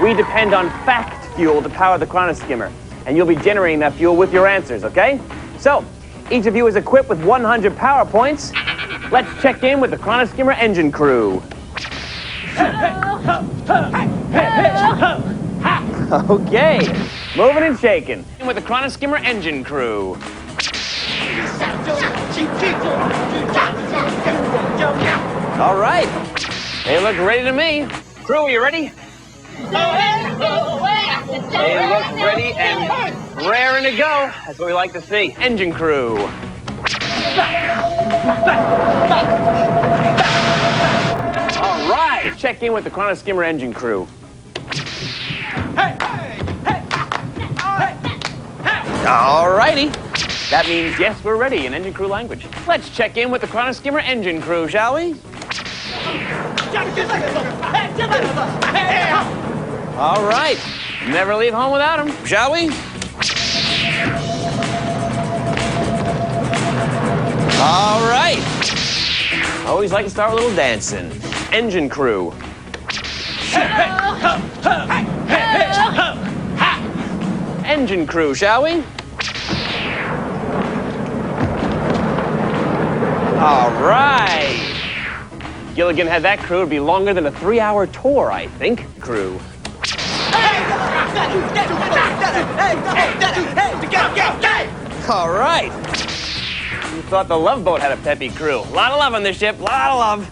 We depend on fact fuel to power the Chronoskimmer, and you'll be generating that fuel with your answers, okay? So, each of you is equipped with 100 power points. Let's check in with the Chronoskimmer Engine Crew. Okay, moving and shaking. In with the Chronoskimmer Engine Crew. All right, they look ready to me. Crew, are you ready? They look ready and raring to go. That's what we like to see. Engine Crew. All right, check in with the Chronoskimmer Engine Crew. All righty. That means yes, we're ready in Engine Crew language. Let's check in with the Chronoskimmer Engine Crew, shall we? All right. Never leave home without them, shall we? All right. Always like to start with a little dancing. Engine Crew. Engine Crew, shall we? All right. Gilligan had that crew. It'd be longer than a 3-hour tour, I think. Crew. All right. You thought the Love Boat had a peppy crew. A lot of love on this ship. A lot of love.